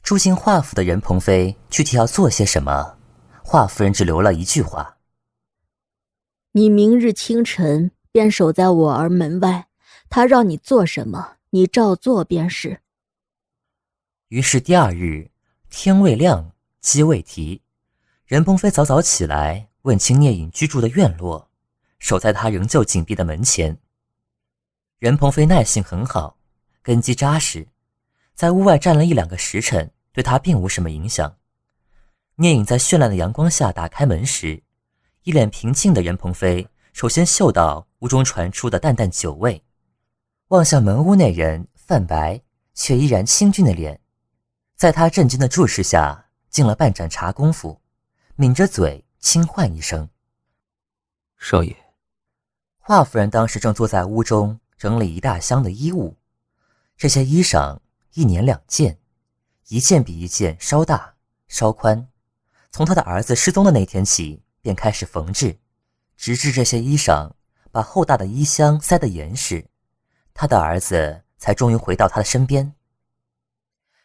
住进华府的任鹏飞具体要做些什么，华夫人只留了一句话：你明日清晨便守在我儿门外，他让你做什么，你照做便是。于是第二日天未亮鸡未啼，任鹏飞早早起来，问清聂隐居住的院落，守在他仍旧紧闭的门前。任鹏飞耐性很好，根基扎实，在屋外站了1-2个时辰，对他并无什么影响。聂隐在绚烂的阳光下打开门时，一脸平静的任鹏飞首先嗅到屋中传出的淡淡酒味，望向门屋内人泛白却依然清俊的脸，在他震惊的注视下，敬了半盏茶功夫，抿着嘴轻唤一声：少爷。华夫人当时正坐在屋中整理一大箱的衣物，这些衣裳1年2件，一件比一件稍大稍宽，从他的儿子失踪的那天起便开始缝制，直至这些衣裳把厚大的衣箱塞得严实，他的儿子才终于回到他的身边。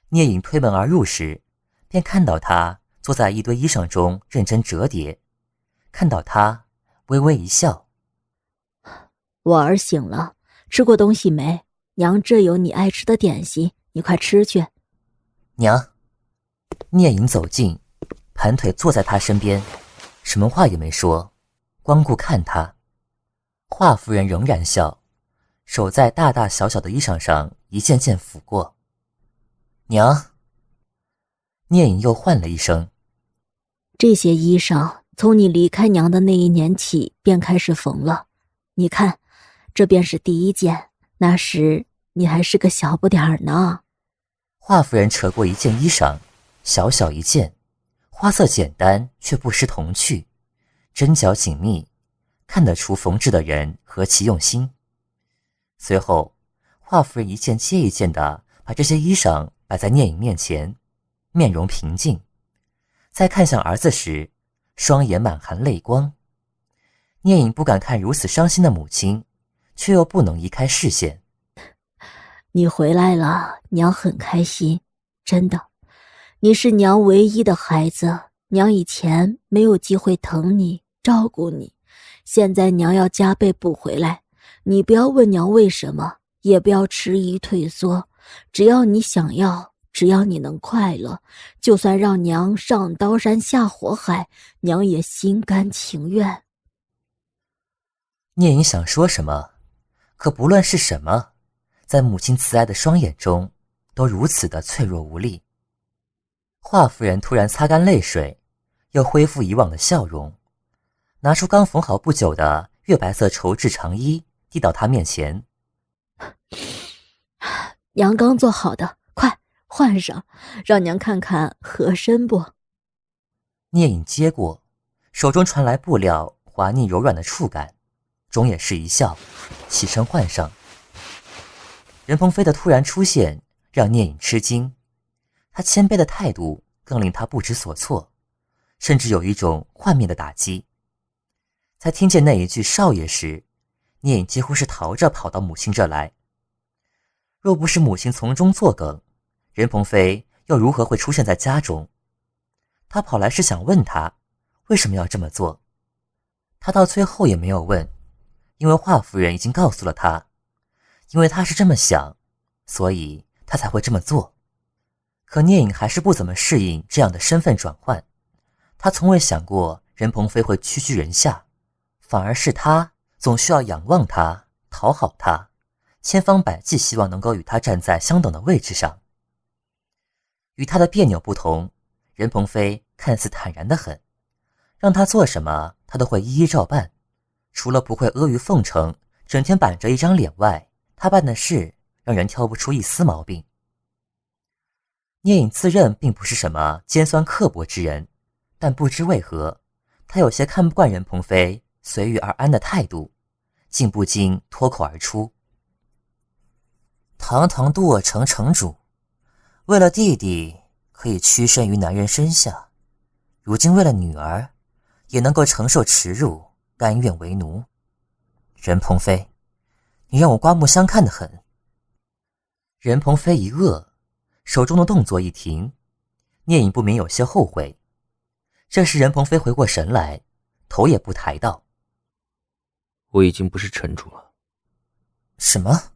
聂隐推门而入时，便看到他坐在一堆衣裳中认真折叠，看到他微微一笑：我儿醒了，吃过东西没？娘这有你爱吃的点心，你快吃去。娘。聂隐走近，盘腿坐在他身边，什么话也没说，光顾看他。华夫人仍然笑，手在大大小小的衣裳上一件件抚过。娘。聂隐又唤了一声：这些衣裳从你离开娘的那一年起便开始缝了，你看，这便是第1件，那时你还是个小不点儿呢。华夫人扯过一件衣裳，小小一件，花色简单却不失童趣，针脚紧密，看得出缝制的人何其用心。随后华夫人一件接一件地把这些衣裳摆在聂隐面前，面容平静，在看向儿子时，双眼满含泪光。聂隐不敢看如此伤心的母亲，却又不能移开视线。你回来了，娘很开心，真的。你是娘唯一的孩子，娘以前没有机会疼你照顾你，现在娘要加倍补回来。你不要问娘为什么，也不要迟疑退缩，只要你想要，只要你能快乐，就算让娘上刀山下火海，娘也心甘情愿。聂隐想说什么，可不论是什么，在母亲慈爱的双眼中都如此的脆弱无力。华夫人突然擦干泪水，又恢复以往的笑容，拿出刚缝好不久的月白色绸质长衣递到他面前：娘刚做好的，快换上，让娘看看合身不。聂隐接过，手中传来布料滑腻柔软的触感，终也是一笑，起身换上。任鹏飞的突然出现让聂隐吃惊，他谦卑的态度更令他不知所措，甚至有一种幻灭的打击。在听见那一句少爷时，聂隐几乎是逃着跑到母亲这来。若不是母亲从中作梗，任鹏飞又如何会出现在家中？他跑来是想问他为什么要这么做，他到最后也没有问，因为华夫人已经告诉了他，因为他是这么想，所以他才会这么做。可聂隐还是不怎么适应这样的身份转换，他从未想过任鹏飞会屈居人下，反而是他总需要仰望他，讨好他，千方百计希望能够与他站在相等的位置上。与他的别扭不同，任鹏飞看似坦然得很，让他做什么他都会一一照办，除了不会阿谀奉承，整天板着一张脸外，他办的事让人挑不出一丝毛病。聂隐自认并不是什么尖酸刻薄之人，但不知为何，他有些看不惯任鹏飞随遇而安的态度，竟不禁脱口而出：堂堂杜尔城城主，为了弟弟可以屈身于男人身下，如今为了女儿也能够承受耻辱，甘愿为奴。任鹏飞，你让我刮目相看得很。任鹏飞一愕，手中的动作一停，聂隐不免有些后悔。这时任鹏飞回过神来，头也不抬道：我已经不是城主了。什么？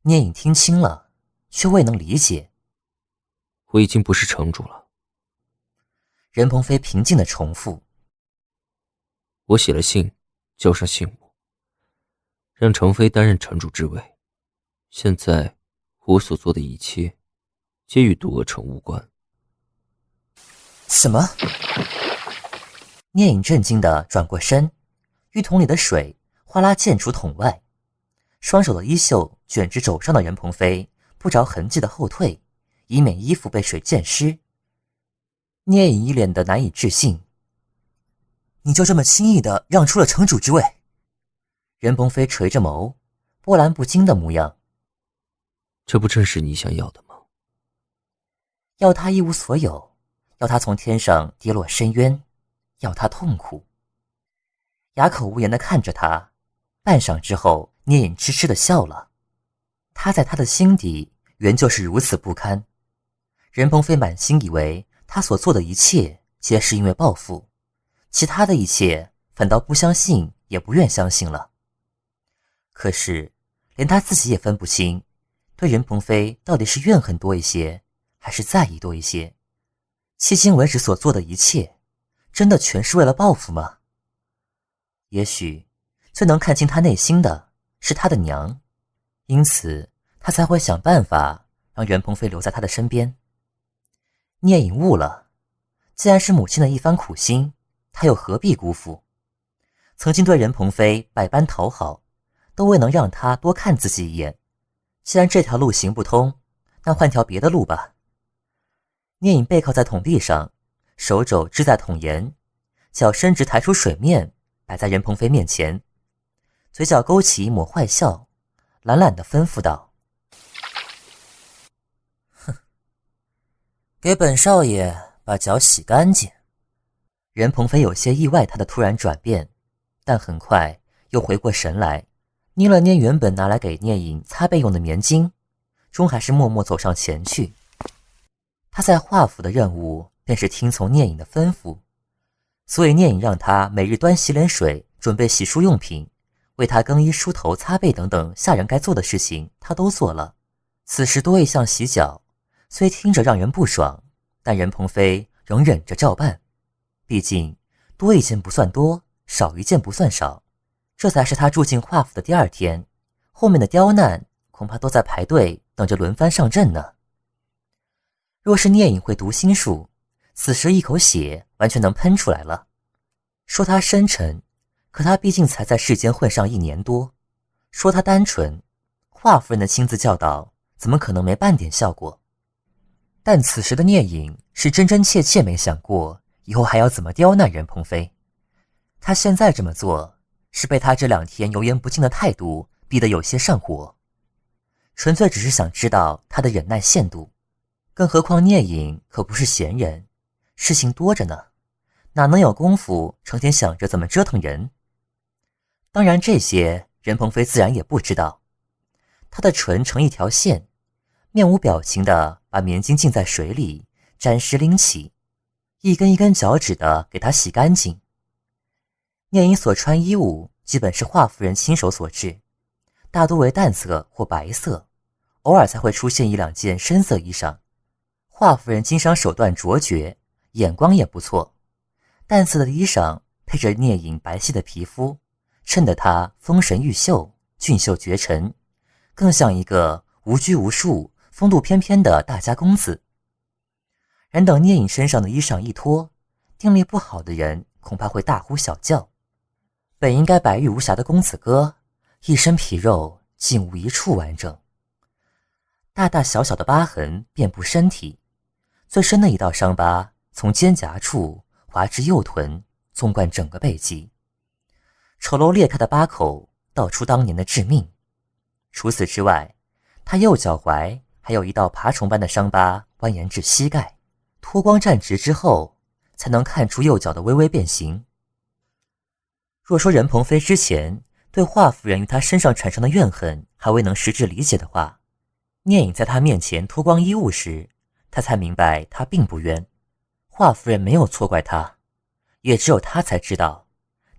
聂隐听清了，却未能理解。我已经不是城主了。任鹏飞平静地重复：我写了信，交上信物，让程飞担任城主之位。现在我所做的一切皆与毒恶城无关。什么？聂隐震惊地转过身，浴桶里的水哗啦溅出桶外，双手的衣袖卷直肘上的任鹏飞不着痕迹的后退，以免衣服被水溅湿。聂隐一脸的难以置信：你就这么轻易地让出了城主之位？任鹏飞垂着眸，波澜不惊的模样。这不正是你想要的吗？要他一无所有，要他从天上跌落深渊，要他痛苦。哑口无言地看着他，半晌之后，聂隐痴痴地笑了。他在他的心底原就是如此不堪。任鹏飞满心以为他所做的一切皆是因为报复，其他的一切反倒不相信也不愿相信了。可是连他自己也分不清，对任鹏飞到底是怨恨多一些，还是在意多一些。迄今为止所做的一切，真的全是为了报复吗？也许最能看清他内心的是他的娘，因此他才会想办法让任鹏飞留在他的身边。聂隐悟了，既然是母亲的一番苦心，他又何必辜负？曾经对任鹏飞百般讨好，都未能让他多看自己一眼。既然这条路行不通，那换条别的路吧。聂隐背靠在桶壁上，手肘支在桶沿，脚伸直抬出水面，摆在任鹏飞面前，嘴角勾起一抹坏笑，懒懒地吩咐道：哼，给本少爷把脚洗干净。任鹏飞有些意外他的突然转变，但很快又回过神来，捏了捏原本拿来给聂隐擦背用的棉巾，终还是默默走上前去。他在华府的任务便是听从聂隐的吩咐，所以聂隐让他每日端洗脸水，准备洗漱用品，为他更衣梳头擦背等等下人该做的事情他都做了。此时多一项洗脚，虽听着让人不爽，但任鹏飞仍忍着照办。毕竟多一件不算多，少一件不算少，这才是他住进华府的第二天，后面的刁难恐怕都在排队等着轮番上阵呢。若是聂隐会读心术，此时一口血完全能喷出来了。说他深沉，可他毕竟才在世间混上1年多；说他单纯，华夫人的亲自教导怎么可能没半点效果？但此时的聂隐是真真切切没想过以后还要怎么刁难任鹏飞。他现在这么做，是被他这2天油盐不进的态度逼得有些上火，纯粹只是想知道他的忍耐限度。更何况聂隐可不是闲人，事情多着呢，哪能有功夫成天想着怎么折腾人？当然这些任鹏飞自然也不知道。他的唇成一条线，面无表情地把棉巾浸在水里，沾湿拎起，一根一根脚趾地给他洗干净。聂隐所穿衣物基本是华夫人亲手所制，大多为淡色或白色，偶尔才会出现1-2件深色衣裳。华夫人经商手段卓绝，眼光也不错，淡色的衣裳配着聂隐白皙的皮肤，衬得他丰神玉秀，俊秀绝尘，更像一个无拘无束、风度翩翩的大家公子。然等聂隐身上的衣裳一脱，定力不好的人恐怕会大呼小叫。本应该白玉无瑕的公子哥，一身皮肉竟无一处完整，大大小小的疤痕遍布身体，最深的一道伤疤从肩胛处滑至右臀，纵贯整个背脊，丑陋裂开的疤口道出当年的致命。除此之外，他右脚踝还有一道爬虫般的伤疤蜿蜒至膝盖，脱光站直之后才能看出右脚的微微变形。若说任鹏飞之前对华夫人与他身上产生的怨恨还未能实质理解的话，聂隐在他面前脱光衣物时，他才明白他并不冤，华夫人没有错怪他，也只有他才知道，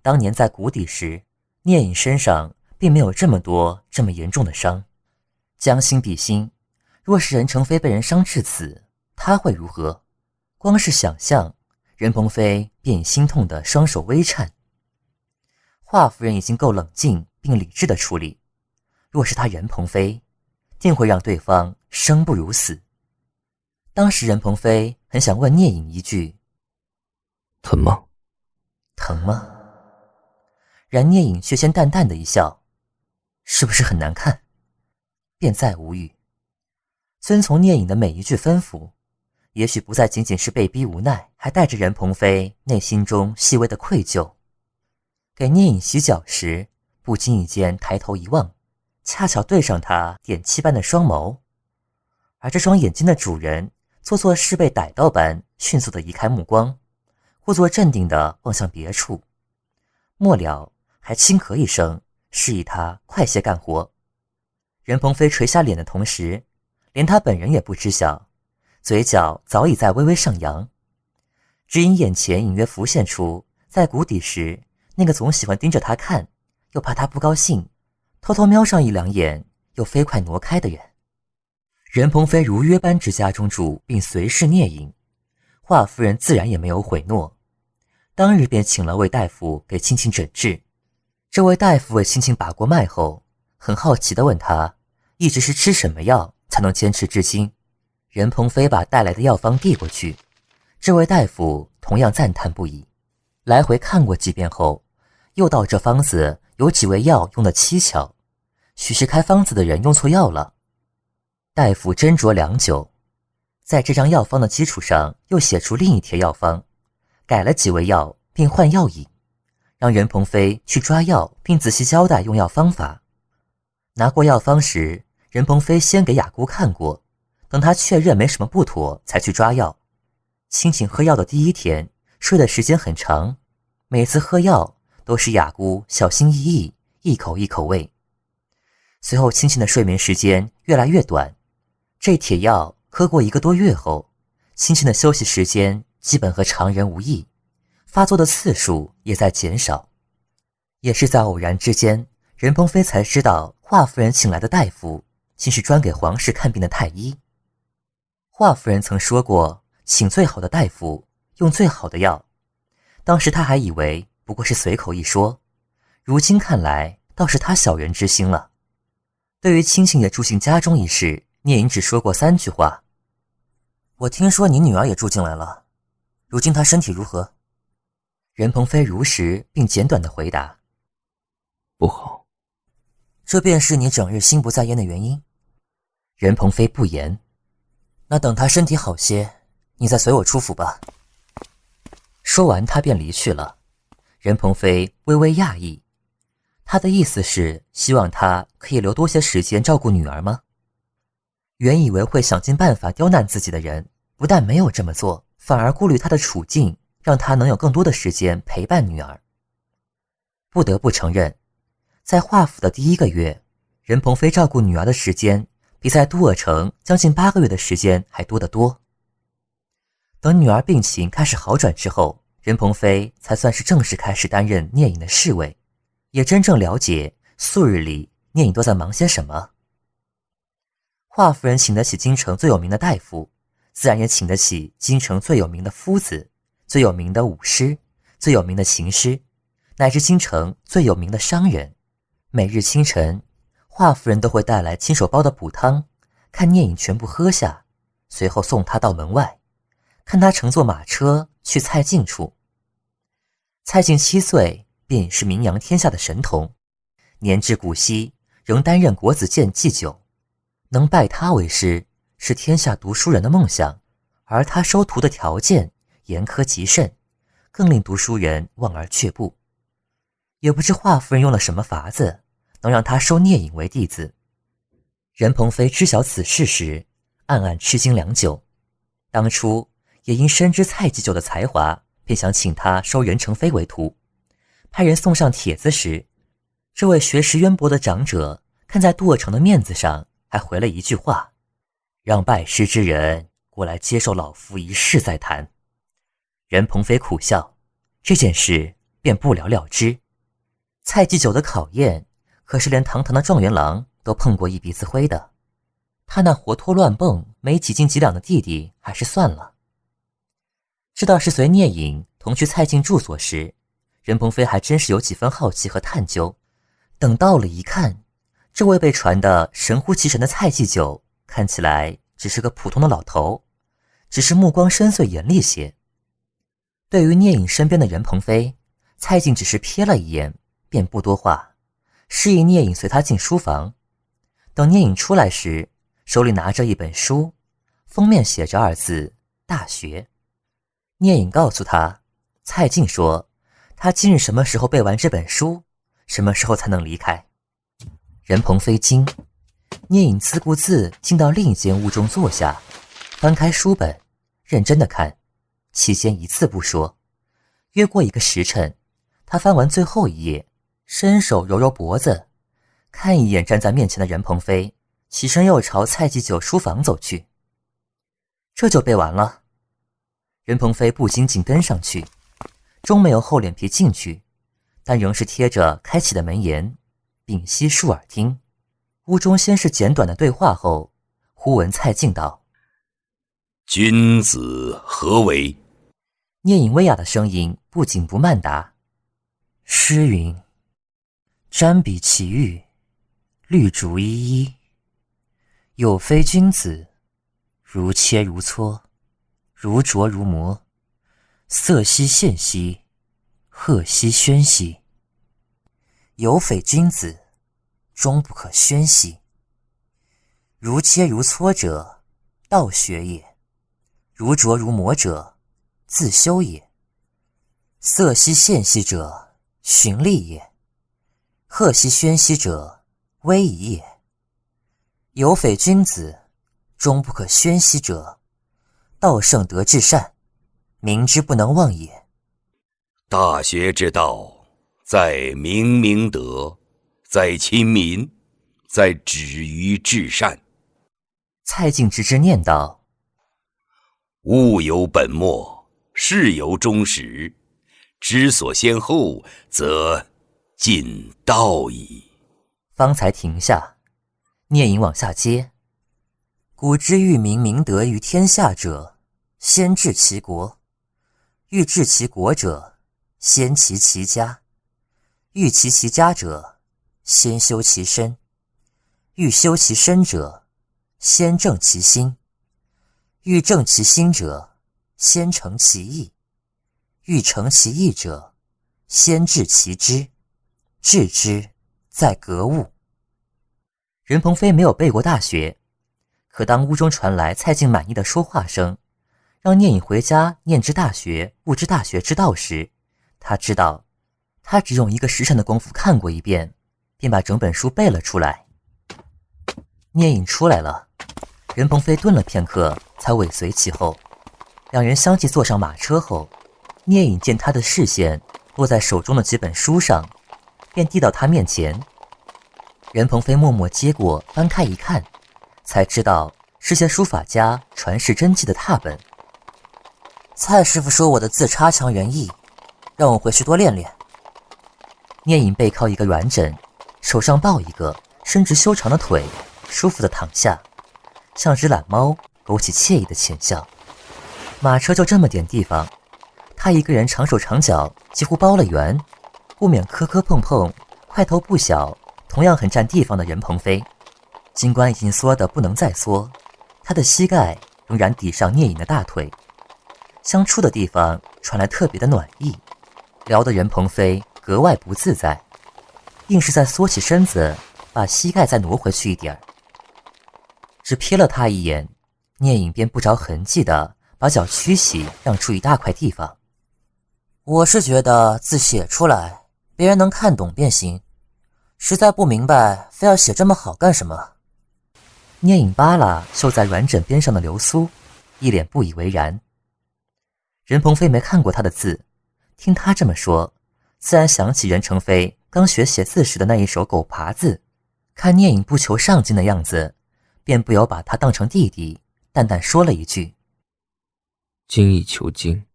当年在谷底时，聂隐身上并没有这么多这么严重的伤。将心比心，若是任承飞被人伤至此，他会如何？光是想象，任鹏飞便已心痛的双手微颤。华夫人已经够冷静并理智的处理，若是他任鹏飞，定会让对方生不如死。当时任鹏飞很想问聂隐一句：疼吗？疼吗？然聂隐却先淡淡的一笑：是不是很难看？便再无语。遵从聂隐的每一句吩咐，也许不再仅仅是被逼无奈，还带着任鹏飞内心中细微的愧疚。给聂隐洗脚时，不经意间抬头一望，恰巧对上他点漆般的双眸，而这双眼睛的主人做作是被逮到般迅速地移开目光，故作镇定地望向别处，末了还轻咳一声，示意他快些干活。任鹏飞垂下脸的同时，连他本人也不知晓，嘴角早已在微微上扬，只因眼前隐约浮现出在谷底时那个总喜欢盯着他看，又怕他不高兴，偷偷瞄上一两眼又飞快挪开的人。任鹏飞如约搬至家中住，并随侍聂隐，华夫人自然也没有悔诺，当日便请了位大夫给青青诊治。这位大夫为青青把过脉后，很好奇地问他一直是吃什么药才能坚持至今。任鹏飞把带来的药方递过去，这位大夫同样赞叹不已，来回看过几遍后，又道这方子有几味药用得蹊跷，许是开方子的人用错药了。大夫斟酌良久，在这张药方的基础上又写出另一帖药方，改了几味药并换药引，让任鹏飞去抓药，并仔细交代用药方法。拿过药方时，任鹏飞先给雅姑看过，等他确认没什么不妥才去抓药。青青喝药的第一天睡的时间很长，每次喝药都是雅姑小心翼翼一口一口喂。随后青青的睡眠时间越来越短，这帖药喝过1个多月后，青青的休息时间基本和常人无异，发作的次数也在减少。也是在偶然之间，任鹏飞才知道华夫人请来的大夫竟是专给皇室看病的太医。华夫人曾说过请最好的大夫，用最好的药，当时他还以为不过是随口一说，如今看来倒是他小人之心了。对于青青也住进家中一事，聂隐只说过3句话：我听说你女儿也住进来了，如今她身体如何？任鹏飞如实并简短地回答：不好。这便是你整日心不在焉的原因？任鹏飞不言。那等她身体好些，你再随我出府吧。说完他便离去了。任鹏飞微微讶异，他的意思是希望他可以留多些时间照顾女儿吗？原以为会想尽办法刁难自己的人，不但没有这么做，反而顾虑他的处境，让他能有更多的时间陪伴女儿。不得不承认，在华府的第1个月，任鹏飞照顾女儿的时间比在都尔城将近8个月的时间还多得多。等女儿病情开始好转之后，任鹏飞才算是正式开始担任聂隐的侍卫，也真正了解素日里聂隐都在忙些什么。华夫人请得起京城最有名的大夫，自然也请得起京城最有名的夫子、最有名的武师、最有名的琴师，乃至京城最有名的商人。每日清晨，华夫人都会带来亲手煲的补汤，看聂隐全部喝下，随后送他到门外，看他乘坐马车去蔡境处。蔡境7岁便已是名扬天下的神童，年至古稀仍担任国子监祭酒，能拜他为师是天下读书人的梦想，而他收徒的条件严苛极甚，更令读书人望而却步。也不知华夫人用了什么法子，能让他收聂隐为弟子。任鹏飞知晓此事时，暗暗吃惊良久。当初也因深知蔡祭酒的才华，便想请他收任承飞为徒。派人送上帖子时，这位学识渊博的长者看在杜尔城的面子上，还回了一句话：让拜师之人过来接受老夫一试再谈。任鹏飞苦笑，这件事便不了了之。蔡继久的考验可是连堂堂的状元郎都碰过一鼻子灰的，他那活脱乱蹦没几斤几两的弟弟还是算了。知道是随聂隐同去蔡进住所时，任鹏飞还真是有几分好奇和探究。等到了一看，这位被传得神乎其神的蔡继久看起来只是个普通的老头，只是目光深邃严厉些。对于聂隐身边的任鹏飞，蔡进只是瞥了一眼便不多话，示意聂隐随他进书房。等聂隐出来时，手里拿着一本书，封面写着2字大学。聂隐告诉他，蔡进说他今日什么时候背完这本书，什么时候才能离开。任鹏飞惊，聂隐自顾自进到另一间屋中坐下，翻开书本认真的看，期间一字不说。约过1个时辰，他翻完最后一页，伸手揉揉脖子，看一眼站在面前的任鹏飞，起身又朝蔡继久书房走去。这就背完了。任鹏飞不禁紧跟上去，终没有厚脸皮进去，但仍是贴着开启的门沿，屏息竖耳听。屋中先是简短的对话后，忽闻蔡进道：“君子何为？”聂隐微哑的声音不紧不慢答：“诗云，瞻彼其玉，绿竹依依。有非君子，如切如磋，如琢如磨，色兮宪兮，赫兮喧兮。有匪君子，终不可宣兮。如切如磋者，道学也；如琢如磨者，自修也。色兮宪兮者，循吏也；赫兮喧兮者，威仪也。有匪君子，终不可宣兮者，道圣德至善，民之不能忘也。大学之道，在明明德，在亲民，在止于至善。蔡进直直念道：“物有本末，事有终始，知所先后，则近道矣。”方才停下，聂隐往下接：“古之欲明明德于天下者，先治其国；欲治其国者，先齐其家；欲齐其家者，先修其身；欲修其身者，先正其心；欲正其心者，先诚其意；欲诚其意者，先治其知。治之，在格物。”任鹏飞没有背过大学，可当屋中传来蔡进满意的说话声，让聂隐回家念之大学，悟之大学之道时，他知道他只用1个时辰的功夫看过一遍，便把整本书背了出来。聂隐出来了，任鹏飞顿了片刻才尾随其后。两人相继坐上马车后，聂隐见他的视线落在手中的几本书上，便递到他面前。任鹏飞默默接过，翻开一看，才知道是些书法家传世真迹的拓本。蔡师傅说我的字差强人意，让我回去多练练。聂隐背靠一个软枕，手上抱一个伸直修长的腿，舒服地躺下，像只懒猫，勾起惬意的浅笑。马车就这么点地方，他一个人长手长脚，几乎包了圆，不免磕磕碰碰，块头不小，同样很占地方的任鹏飞。尽管已经缩得不能再缩，他的膝盖仍然抵上聂隐的大腿，相触的地方传来特别的暖意，撩得任鹏飞格外不自在，硬是在缩起身子，把膝盖再挪回去一点。只瞥了他一眼，聂隐便不着痕迹地把脚屈起，让出一大块地方。我是觉得字写出来，别人能看懂便行，实在不明白，非要写这么好干什么？聂隐扒拉绣在软枕边上的流苏，一脸不以为然。任鹏飞没看过他的字，听他这么说，自然想起任成飞刚学写字时的那一手狗爬字，看聂隐不求上进的样子，便不由把他当成弟弟，淡淡说了一句：“精益求精。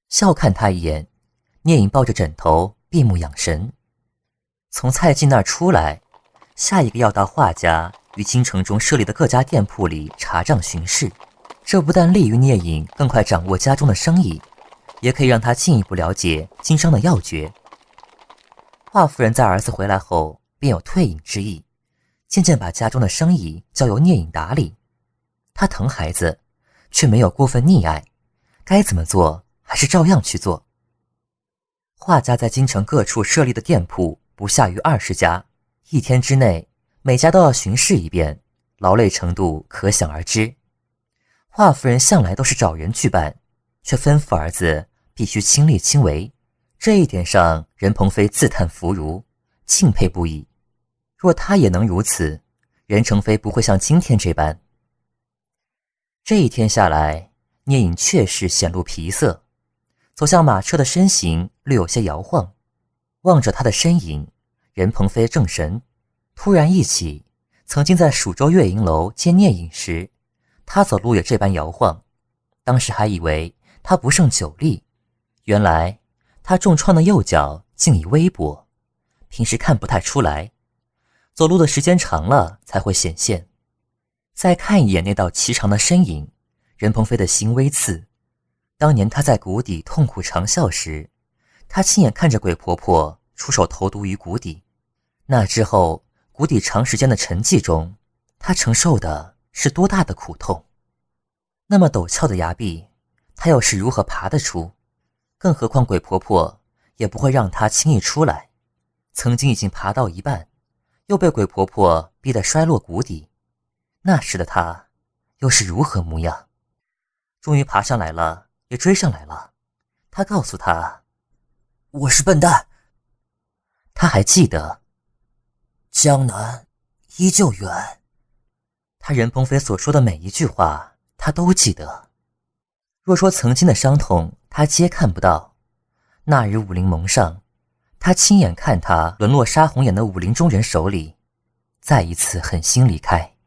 笑看他一眼，聂隐抱着枕头闭目养神。从蔡进那儿出来，下一个要到画家于京城中设立的各家店铺里查账巡视。这不但利于聂隐更快掌握家中的生意，也可以让他进一步了解经商的要诀。华夫人在儿子回来后便有退隐之意，渐渐把家中的生意交由聂隐打理。她疼孩子，却没有过分溺爱，该怎么做还是照样去做。画家在京城各处设立的店铺不下于20家，一天之内每家都要巡视一遍，劳累程度可想而知。华夫人向来都是找人去办，却吩咐儿子必须亲力亲为，这一点上任鹏飞自叹弗如，敬佩不已。若他也能如此，任成飞不会像今天这般。这一天下来，聂隐确实显露疲色，走向马车的身形略有些摇晃。望着他的身影，任鹏飞正神，突然忆起曾经在蜀州月营楼见聂隐时，他走路也这般摇晃，当时还以为他不胜酒力，原来他重创的右脚竟已微薄，平时看不太出来，走路的时间长了才会显现。再看一眼那道颀长的身影，任鹏飞的心微刺。当年他在谷底痛苦长啸时，他亲眼看着鬼婆婆出手投毒于谷底，那之后谷底长时间的沉寂中，他承受的是多大的苦痛。那么陡峭的崖壁，他又是如何爬得出？更何况鬼婆婆也不会让他轻易出来。曾经已经爬到一半，又被鬼婆婆逼得摔落谷底，那时的他又是如何模样？终于爬上来了，也追上来了。他告诉他，我是笨蛋。他还记得，江南依旧远。他任鹏飞所说的每一句话，他都记得。若说曾经的伤痛他皆看不到，那日武林盟上，他亲眼看他沦落杀红眼的武林中人手里，再一次狠心离开。